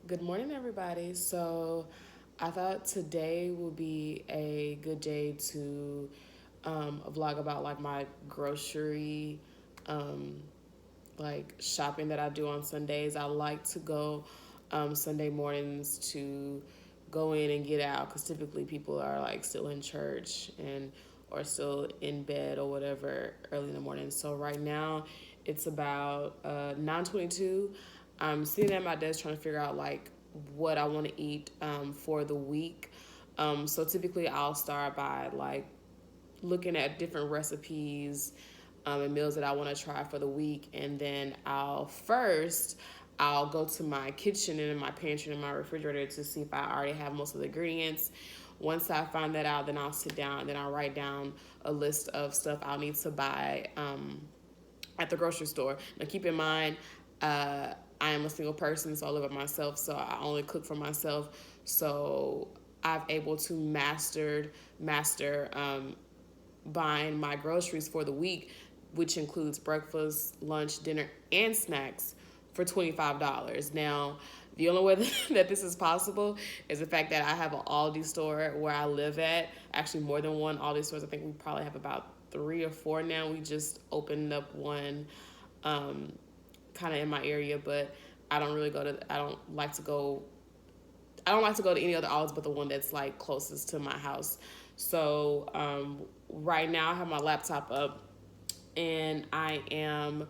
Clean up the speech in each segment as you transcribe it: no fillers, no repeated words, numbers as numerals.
Good morning, everybody. So, I thought today would be a good day to vlog about like my grocery, um, like shopping that I do on Sundays. I like to go Sunday mornings to go in and get out because typically people are like still in church and or still in bed or whatever early in the morning. So right now it's about 9:22. I'm sitting at my desk trying to figure out like what I want to eat for the week. So typically I'll start by like looking at different recipes and meals that I want to try for the week. And then I'll go to my kitchen and in my pantry and my refrigerator to see if I already have most of the ingredients. Once I find that out, then I'll sit down and then I'll write down a list of stuff I'll need to buy at the grocery store. Now, keep in mind, I am a single person, so I live by myself, so I only cook for myself. So I've able to master buying my groceries for the week, which includes breakfast, lunch, dinner, and snacks for $25. Now, the only way that this is possible is the fact that I have an Aldi store where I live at. Actually, more than one Aldi stores. I think we probably have about three or four now. We just opened up one um, kind of in my area, but I don't really go to. I don't like to go. I don't like to go to any other Aldi's but the one that's like closest to my house. So right now I have my laptop up and I am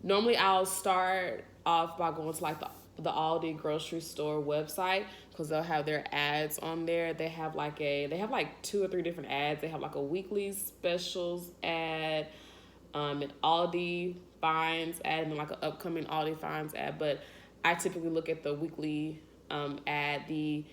normally I'll start off by going to like the Aldi grocery store website because they'll have their ads on there. They have like two or three different ads. They have like a weekly specials ad, an Aldi finds ad, and then like an upcoming Aldi finds ad. But I typically look at the weekly ad. The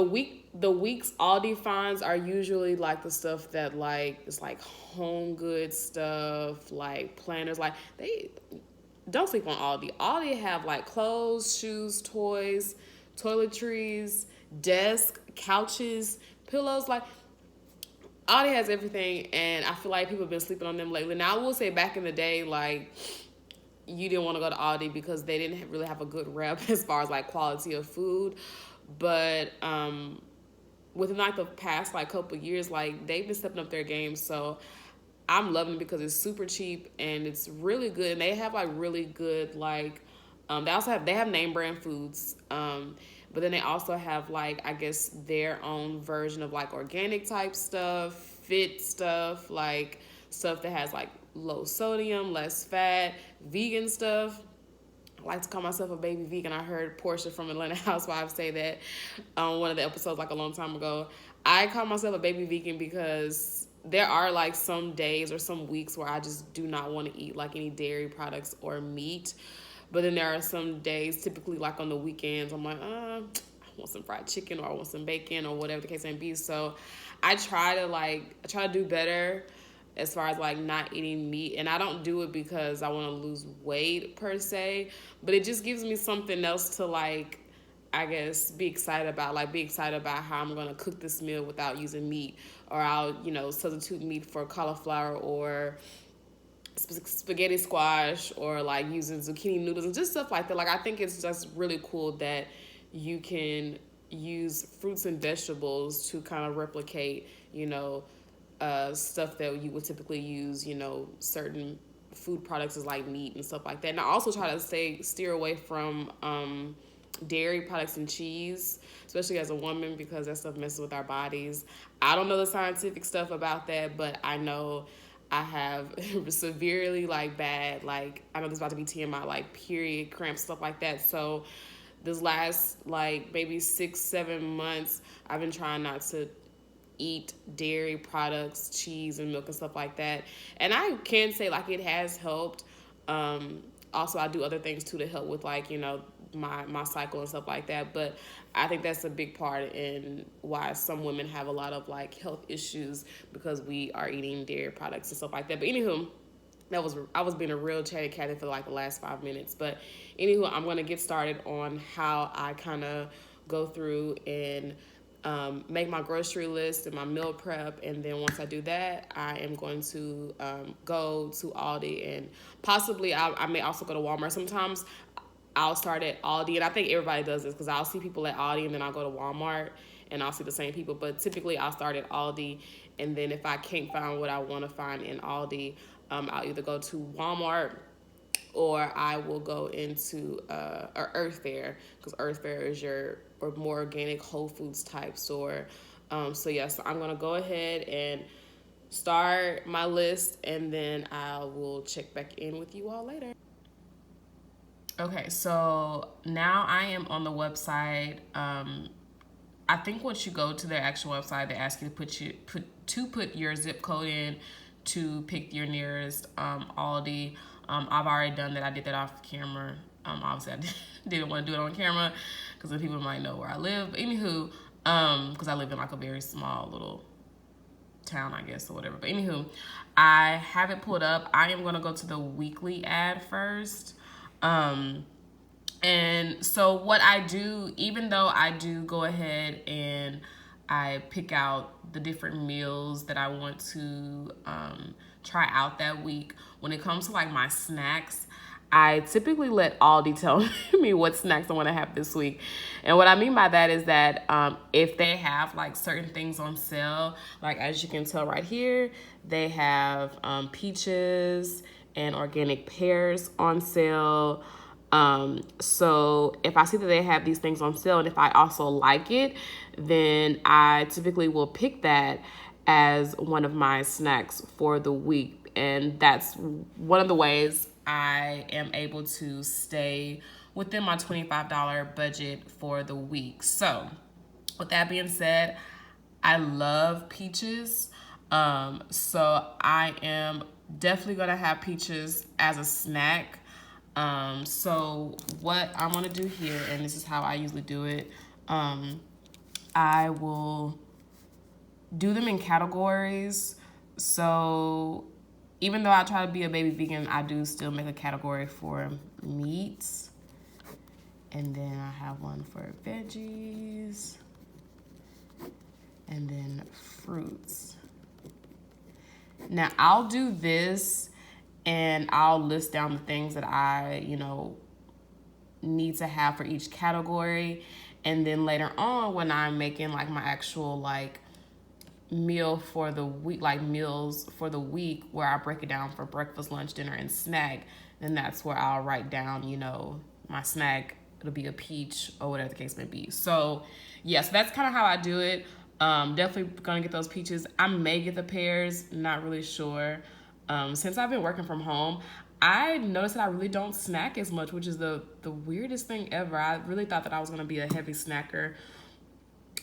week's Aldi finds are usually like the stuff that like it's like home goods stuff, like planners. Like they don't sleep on Aldi. Aldi have like clothes, shoes, toys, toiletries, desk, couches, pillows. Like Aldi has everything, and I feel like people have been sleeping on them lately. Now I will say back in the day, like you didn't want to go to Aldi because they didn't really have a good rep as far as like quality of food, but within like the past like couple of years, like they've been stepping up their game. So I'm loving it because it's super cheap and it's really good. And they have like really good like they have name brand foods. But then they also have like I guess their own version of like organic type stuff, fit stuff, like stuff that has like low sodium, less fat, vegan stuff. I like to call myself a baby vegan. I heard Portia from Atlanta Housewives say that on one of the episodes like a long time ago. I call myself a baby vegan because there are like some days or some weeks where I just do not want to eat like any dairy products or meat. But then there are some days, typically like on the weekends, I'm like, I want some fried chicken or I want some bacon or whatever the case may be. So I try to do better as far as like not eating meat, and I don't do it because I want to lose weight per se, but it just gives me something else to like I guess be excited about, like be excited about how I'm gonna cook this meal without using meat, or I'll substitute meat for cauliflower or spaghetti squash, or like using zucchini noodles and just stuff like that. Like I think it's just really cool that you can use fruits and vegetables to kind of replicate, stuff that you would typically use, certain food products as like meat and stuff like that. And I also try to steer away from dairy products and cheese, especially as a woman, because that stuff messes with our bodies. I don't know the scientific stuff about that, but I know I have severely like bad, like I know this is about to be TMI, like period cramps, stuff like that. So this last like maybe 6-7 months, I've been trying not to eat dairy products, cheese and milk and stuff like that. And I can say like it has helped. Also, I do other things too to help with like my cycle and stuff like that. But I think that's a big part in why some women have a lot of like health issues because we are eating dairy products and stuff like that. But anywho, I was being a real chatty Cathy for like the last 5 minutes. But anywho, I'm gonna get started on how I kind of go through and make my grocery list and my meal prep, and then once I do that, I am going to go to Aldi and possibly I may also go to Walmart. Sometimes I'll start at Aldi, and I think everybody does this because I'll see people at Aldi and then I'll go to Walmart and I'll see the same people. But typically I'll start at Aldi, and then if I can't find what I want to find in Aldi, I'll either go to Walmart or I will go into Earth Fare, because Earth Fare is your or more organic Whole Foods type store. So yes, I'm gonna go ahead and start my list, and then I will check back in with you all later. Okay, so now I am on the website. I think once you go to their actual website, they ask you to put your zip code in to pick your nearest Aldi. I've already done that. I did that off camera. Obviously, I didn't want to do it on camera because the people might know where I live. But anywho, because I live in like a very small little town, I guess, or whatever. But anywho, I have it pulled up. I am gonna go to the weekly ad first. And so what I do, even though I do go ahead and I pick out the different meals that I want to try out that week, when it comes to like my snacks, I typically let Aldi tell me what snacks I want to have this week. And what I mean by that is that if they have like certain things on sale, like as you can tell right here, they have peaches and organic pears on sale. So if I see that they have these things on sale, and if I also like it, then I typically will pick that as one of my snacks for the week. And that's one of the ways I am able to stay within my $25 budget for the week. So with that being said, I love peaches. So I am definitely gonna have peaches as a snack. So what I want to do here, and this is how I usually do it, I will do them in categories. So even though I try to be a baby vegan, I do still make a category for meats. And then I have one for veggies. And then fruits. Now I'll do this and I'll list down the things that I, need to have for each category. And then later on, when I'm making like my actual like meal for the week, like meals for the week, where I break it down for breakfast, lunch, dinner, and snack, then that's where I'll write down, my snack. It'll be a peach or whatever the case may be. So yes, that's kind of how I do it. Definitely gonna get those peaches. I may get the pears, not really sure. Since I've been working from home, I noticed that I really don't snack as much, which is the weirdest thing ever. I really thought that I was gonna be a heavy snacker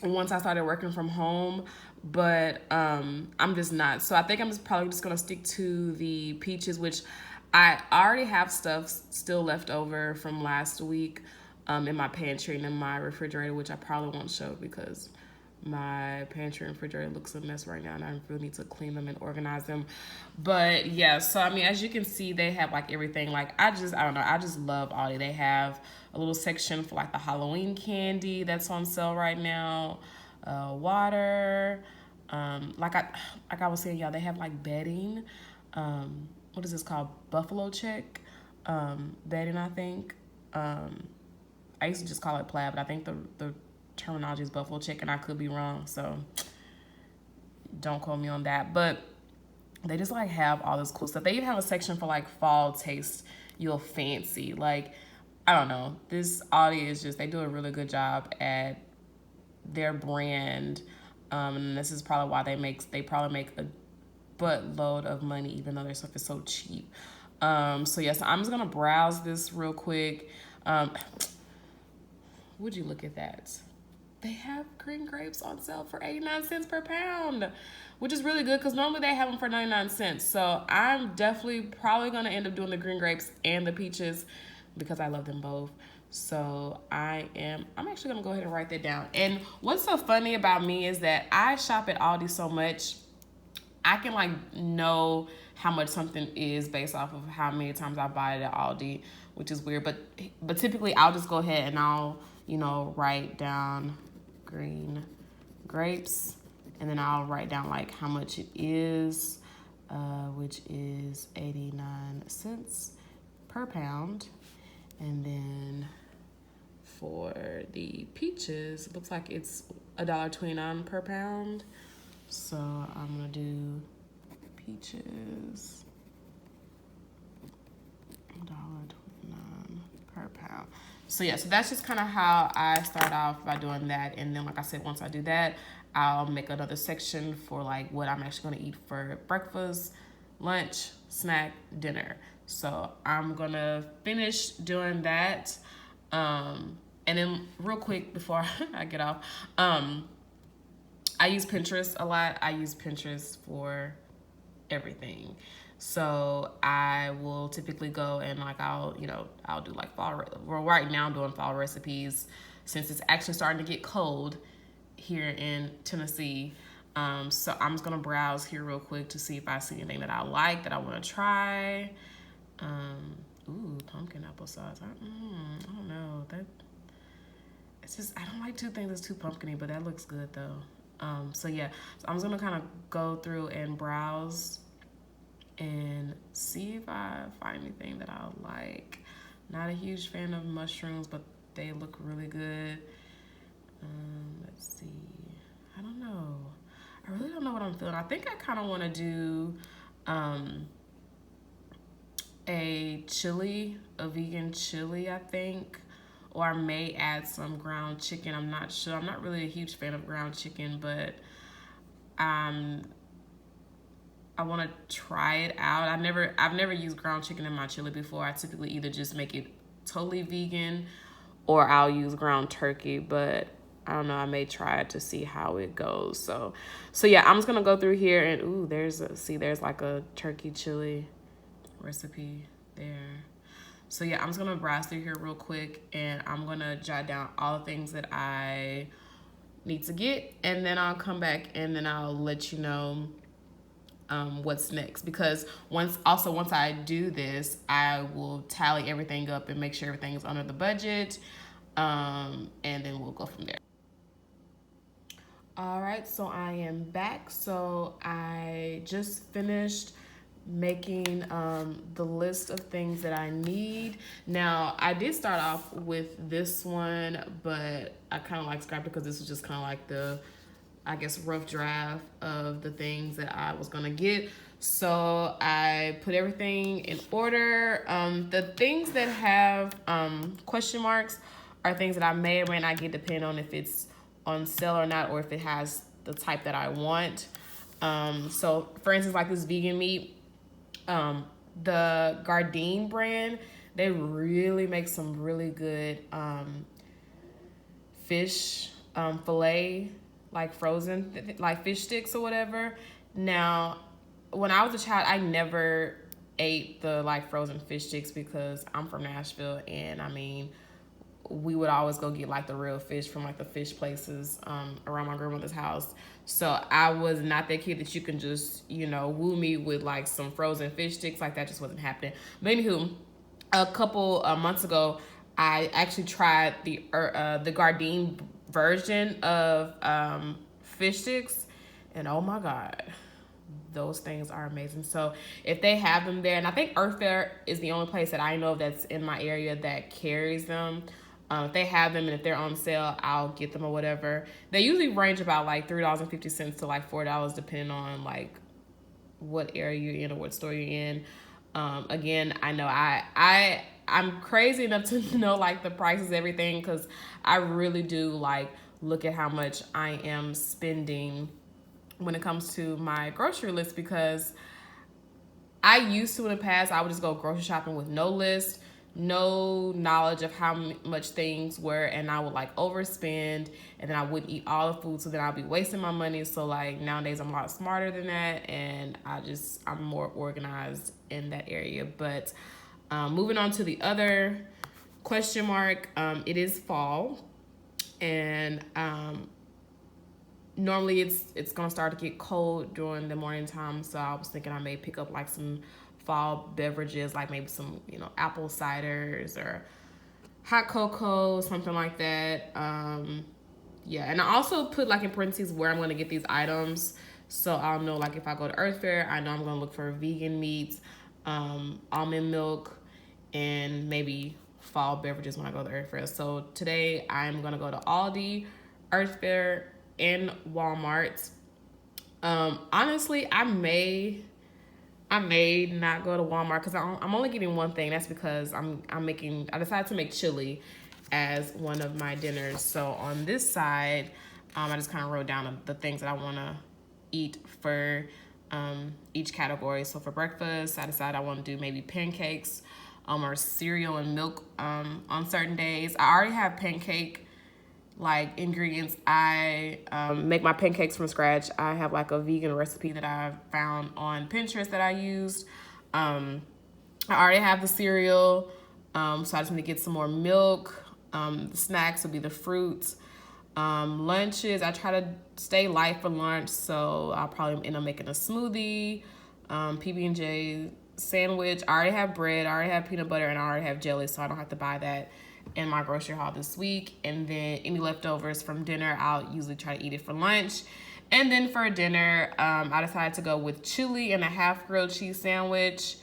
once I started working from home, but I'm just not. So I think I'm probably just gonna stick to the peaches, which I already have stuff still left over from last week in my pantry and in my refrigerator, which I probably won't show because my pantry and refrigerator looks a mess right now, and I really need to clean them and organize them. But yeah, so I mean, as you can see, they have like everything. Like I don't know, I just love Aldi. They have a little section for like the Halloween candy that's on sale right now, water. Like I was saying, y'all, they have like bedding. What is this called? Buffalo check bedding, I think. I used to just call it plaid, but I think the terminology is buffalo chicken. I could be wrong, so don't quote me on that. But they just like have all this cool stuff. They even have a section for like fall taste you'll fancy. Like, I don't know, this Aldi is just, they do a really good job at their brand, and this is probably why they probably make a buttload of money even though their stuff is so cheap. So yes, I'm just gonna browse this real quick. Would you look at that? They have green grapes on sale for 89 cents per pound, which is really good because normally they have them for 99 cents. So I'm definitely probably going to end up doing the green grapes and the peaches because I love them both. So I'm actually going to go ahead and write that down. And what's so funny about me is that I shop at Aldi so much, I can like know how much something is based off of how many times I buy it at Aldi, which is weird. But typically I'll just go ahead and I'll, write down green grapes, and then I'll write down like how much it is, which is 89 cents per pound. And then for the peaches, it looks like it's $1.29 per pound. So I'm gonna do peaches $1.29 per pound. So yeah, so that's just kind of how I start off by doing that. And then like I said, once I do that, I'll make another section for like what I'm actually gonna eat for breakfast, lunch, snack, dinner. So I'm gonna finish doing that. And then real quick before I get off, I use Pinterest a lot. I use Pinterest for everything. So I will typically go and like I'll do like well, right now I'm doing fall recipes since it's actually starting to get cold here in Tennessee. So I'm just gonna browse here real quick to see if I see anything that I like that I want to try. Ooh, pumpkin applesauce. I don't know that. It's just I don't like two things that's too pumpkiny, but that looks good though. So yeah, so I'm just gonna kind of go through and browse and see if I find anything that I like. Not a huge fan of mushrooms, but they look really good. Let's see. I don't know. I really don't know what I'm feeling. I think I kind of want to do a chili, a vegan chili, I think. Or I may add some ground chicken. I'm not sure. I'm not really a huge fan of ground chicken, but I want to try it out. I've never used ground chicken in my chili before. I typically either just make it totally vegan or I'll use ground turkey, but I don't know. I may try it to see how it goes. So yeah, I'm just gonna go through here and ooh, there's like a turkey chili recipe there. So yeah, I'm just gonna browse through here real quick and I'm gonna jot down all the things that I need to get, and then I'll come back and then I'll let you know what's next, because once I do this, I will tally everything up and make sure everything's under the budget, and then we'll go from there. All right, so I am back. So I just finished making the list of things that I need. Now, I did start off with this one, but I kind of like scrapped it because this was just kind of like the, I guess, rough draft of the things that I was gonna get. So I put everything in order. The things that have question marks are things that I may or may not get, depending on if it's on sale or not, or if it has the type that I want. So for instance, like this vegan meat, the Gardein brand, they really make some really good fish fillet, like frozen, like fish sticks or whatever. Now, when I was a child, I never ate the like frozen fish sticks because I'm from Nashville, and I mean, we would always go get like the real fish from like the fish places around my grandmother's house. So I was not that kid that you can just, woo me with like some frozen fish sticks. Like that just wasn't happening. But anywho, a couple months ago, I actually tried the Gardein version of fish sticks, and oh my God, those things are amazing. So if they have them there, and I think Earth Fare is the only place that I know that's in my area that carries them. If they have them and if they're on sale, I'll get them or whatever. They usually range about like $3.50 to like $4, depending on like what area you're in or what store you're in. Again, I know I'm crazy enough to know like the prices, everything, because I really do like look at how much I am spending when it comes to my grocery list, because I used to in the past, I would just go grocery shopping with no list, no knowledge of how much things were, and I would like overspend, and then I wouldn't eat all the food, so then I'll be wasting my money. So like nowadays I'm a lot smarter than that, and I'm more organized in that area. But moving on to the other question mark, it is fall, and normally it's gonna start to get cold during the morning time, so I was thinking I may pick up like some fall beverages, like maybe some apple ciders or hot cocoa, something like that. Yeah, and I also put like in parentheses where I'm gonna get these items, so I'll know like if I go to Earth Fare, I know I'm gonna look for vegan meats, almond milk, and maybe fall beverages when I go to Earth Fair. So today I'm gonna go to Aldi, Earth Fair, and Walmart. Honestly, I may not go to Walmart because I'm only getting one thing. That's because I decided to make chili as one of my dinners. So on this side, I just kind of wrote down the things that I want to eat for each category. So for breakfast, I decided I want to do maybe pancakes or cereal and milk on certain days. I already have pancake like ingredients. I make my pancakes from scratch. I have like a vegan recipe that I found on Pinterest that I used. I already have the cereal, so I just need to get some more milk. The snacks would be the fruits. Lunches, I try to stay light for lunch, so I'll probably end up making a smoothie, PB&J sandwich. I already have bread, I already have peanut butter, and I already have jelly, so I don't have to buy that in my grocery haul this week. And then any leftovers from dinner, I'll usually try to eat it for lunch. And then for dinner, I decided to go with chili and a half grilled cheese sandwich.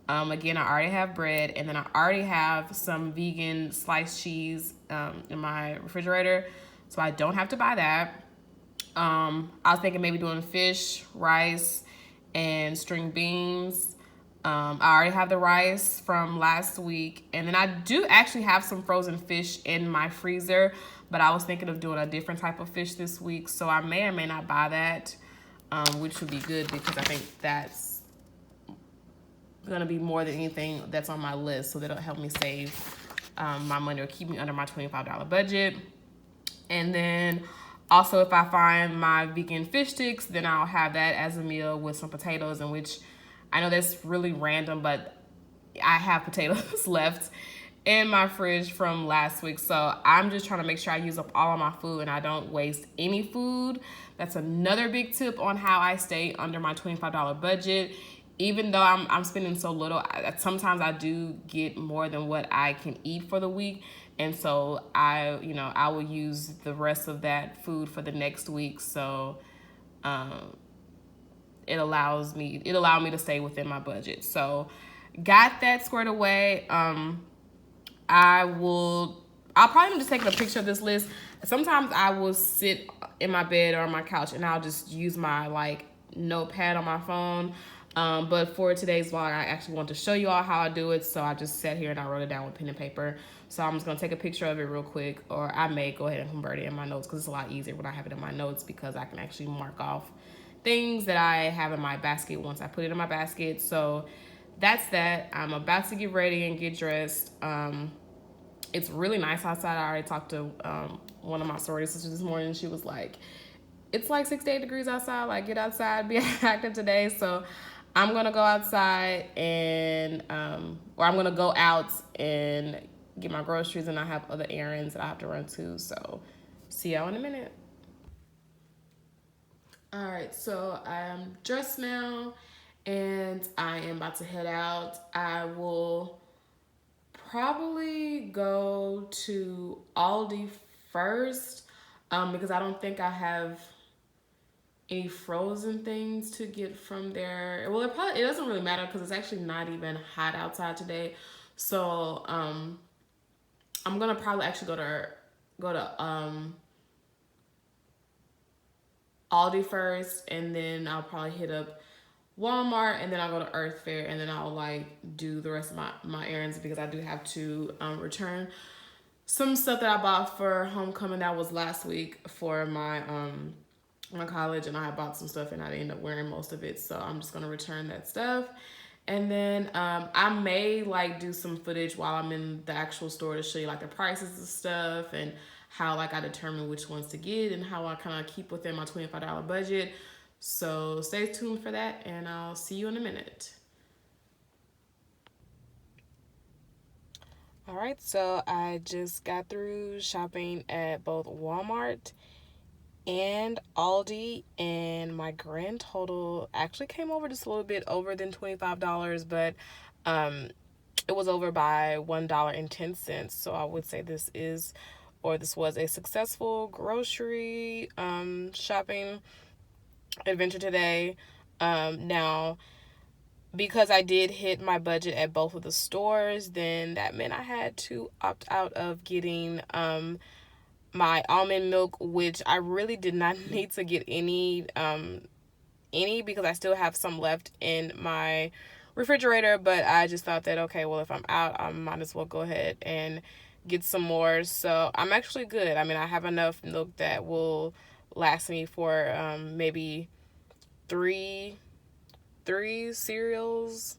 Again, I already have bread, and then I already have some vegan sliced cheese in my refrigerator, so I don't have to buy that. I was thinking maybe doing fish, rice, and string beans. I already have the rice from last week, and then I do actually have some frozen fish in my freezer, but I was thinking of doing a different type of fish this week, so I may or may not buy that, which would be good because I think that's gonna be more than anything that's on my list, so that'll help me save my money or keep me under my $25 budget. And then also, if I find my vegan fish sticks, then I'll have that as a meal with some potatoes, in which I know that's really random, but I have potatoes left in my fridge from last week. So I'm just trying to make sure I use up all of my food and I don't waste any food. That's another big tip on how I stay under my $25 budget. Even though I'm spending so little, sometimes I do get more than what I can eat for the week. And so I will use the rest of that food for the next week. So it allowed me to stay within my budget. So got that squared away. I'll probably just take a picture of this list. Sometimes I will sit in my bed or on my couch and I'll just use my like notepad on my phone. But for today's vlog, I actually want to show you all how I do it. So I just sat here and I wrote it down with pen and paper. So I'm just going to take a picture of it real quick, or I may go ahead and convert it in my notes because it's a lot easier when I have it in my notes because I can actually mark off things that I have in my basket once I put it in my basket. So that's that. I'm about to get ready and get dressed. It's really nice outside. I already talked to one of my sorority sisters this morning. She was like, it's like 6 to 8 degrees outside. Like, get outside, be active today. So I'm going to go outside and, or I'm going to go out and get my groceries, and I have other errands that I have to run to. So see y'all in a minute. All right, so I'm dressed now and I am about to head out. I will probably go to Aldi first because I don't think I have any frozen things to get from there. Well, it doesn't really matter because it's actually not even hot outside today. So I'm gonna probably actually go to Aldi first, and then I'll probably hit up Walmart, and then I'll go to Earth Fair, and then I'll like do the rest of my errands because I do have to return some stuff that I bought for homecoming that was last week for my college, and I had bought some stuff and I ended up wearing most of it, so I'm just gonna return that stuff. And then I may like do some footage while I'm in the actual store to show you like the prices of stuff and how like I determine which ones to get and how I kind of keep within my $25 budget. So stay tuned for that, and I'll see you in a minute. All right, so I just got through shopping at both Walmart and Aldi, and my grand total actually came over just a little bit over than $25, but it was over by $1.10. So I would say this was a successful grocery shopping adventure today. Now because I did hit my budget at both of the stores, then that meant I had to opt out of getting my almond milk, which I really did not need to get any because I still have some left in my refrigerator. But I just thought that, okay, well, if I'm out, I might as well go ahead and get some more. So I'm actually good. I mean, I have enough milk that will last me for maybe three cereals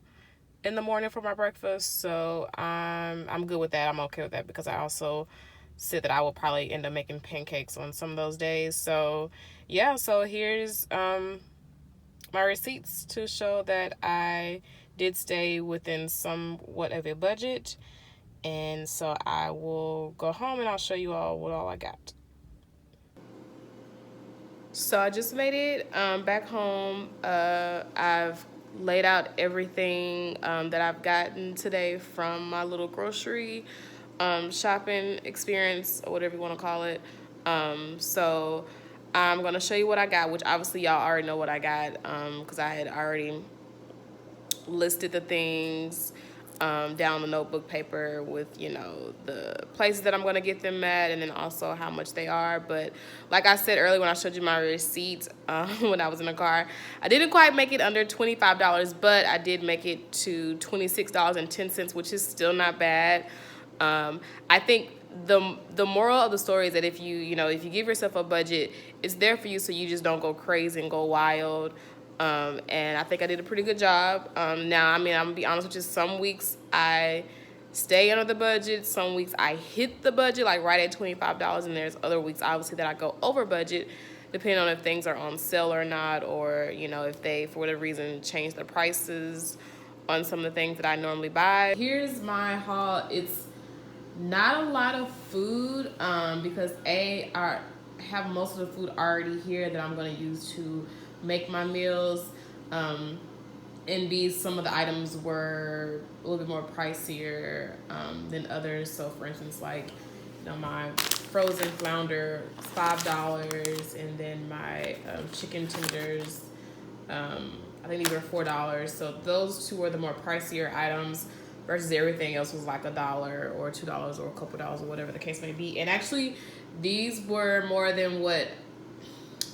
in the morning for my breakfast. So I'm good with that. I'm okay with that because I also said that I will probably end up making pancakes on some of those days. So yeah, so here's my receipts to show that I did stay within somewhat of a budget. And so I will go home and I'll show you all what all I got. So I just made it back home. I've laid out everything that I've gotten today from my little grocery shopping experience, or whatever you want to call it. So I'm going to show you what I got, which obviously y'all already know what I got because I had already listed the things down the notebook paper with, you know, the places that I'm going to get them at and then also how much they are. But like I said earlier when I showed you my receipt when I was in the car, I didn't quite make it under $25, but I did make it to $26.10, which is still not bad. I think the moral of the story is that if if you give yourself a budget, it's there for you so you just don't go crazy and go wild. And I think I did a pretty good job. Now, I mean, I'm gonna be honest with you. Some weeks I stay under the budget. Some weeks I hit the budget, like right at $25, and there's other weeks, obviously, that I go over budget, depending on if things are on sale or not, or if they, for whatever reason, change the prices on some of the things that I normally buy. Here's my haul. It's not a lot of food because I have most of the food already here that I'm going to use to make my meals. And some of the items were a little bit more pricier than others. So for instance, like my frozen flounder is $5, and then my chicken tenders, I think these were $4. So those two were the more pricier items versus everything else was like $1 or $2 or a couple dollars or whatever the case may be. And actually, these were more than what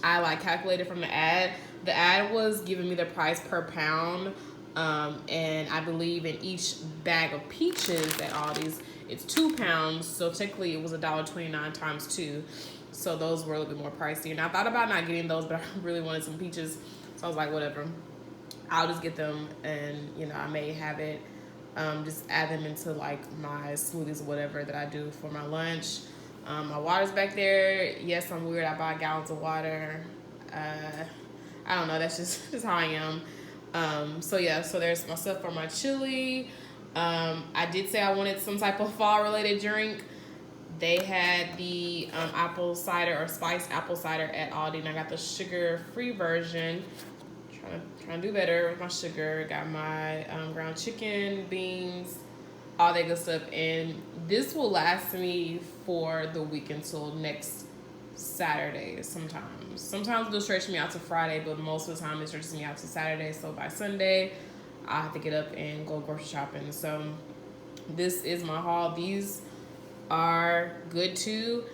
I calculated from the ad. The ad was giving me the price per pound, and I believe in each bag of peaches at Aldi's, it's 2 pounds. So technically, it was $1.29 times 2. So those were a little bit more pricey. And I thought about not getting those, but I really wanted some peaches, so I was like, whatever, I'll just get them, and I may have it. Just add them into like my smoothies or whatever that I do for my lunch. My water's back there. Yes, I'm weird. I buy gallons of water. I don't know. That's just how I am. So yeah. So there's my stuff for my chili. I did say I wanted some type of fall related drink. They had the apple cider or spiced apple cider at Aldi, and I got the sugar free version. Trying to do better with my sugar. Got my ground chicken, beans, all that good stuff. And this will last me for the week until next Saturday sometimes. Sometimes it'll stretch me out to Friday, but most of the time it stretches me out to Saturday. So by Sunday, I have to get up and go grocery shopping. So this is my haul. These are good too.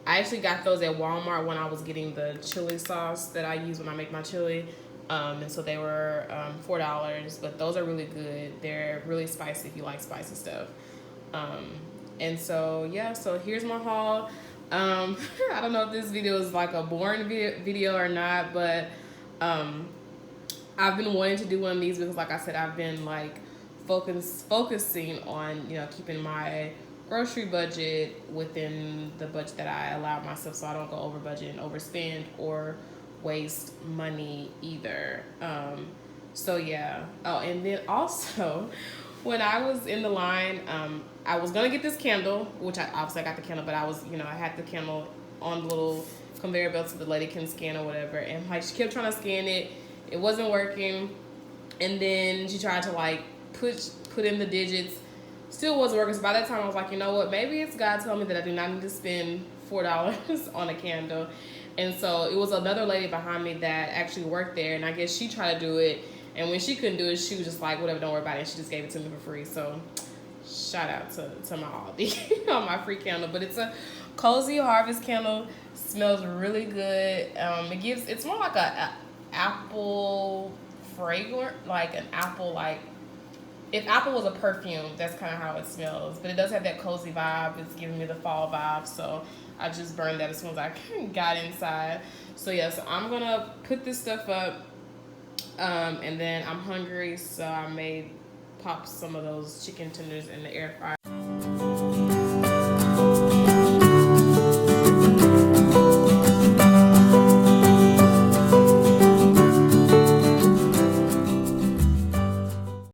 I actually got those at Walmart when I was getting the chili sauce that I use when I make my chili. And so they were $4, but those are really good. They're really spicy if you like spicy stuff. And so, yeah, so here's my haul. I don't know if this video is like a boring video or not, but I've been wanting to do one of these because, like I said, I've been like focusing on, keeping my grocery budget within the budget that I allow myself, so I don't go over budget and overspend or waste money either. So yeah. Oh, and then also when I was in the line, I was gonna get this candle, which I got the candle, but I was, I had the candle on the little conveyor belt so the lady can scan or whatever, and like she kept trying to scan it, it wasn't working, and then she tried to like put in the digits, still wasn't working. So by that time I was like, you know what, maybe it's God telling me that I do not need to spend $4 on a candle. And so it was another lady behind me that actually worked there, and I guess she tried to do it, And when she couldn't do it, she was just like, whatever, don't worry about it. And she just gave it to me for free. So shout out to my Aldi on my free candle. But it's a cozy harvest candle. Smells really good. It's more like a apple fragrant, like an apple, like if apple was a perfume, that's kind of how it smells. But it does have that cozy vibe. It's giving me the fall vibe. So I just burned that as soon as I got inside. So yeah, so I'm gonna put this stuff up. And then I'm hungry, so I may pop some of those chicken tenders in the air fryer.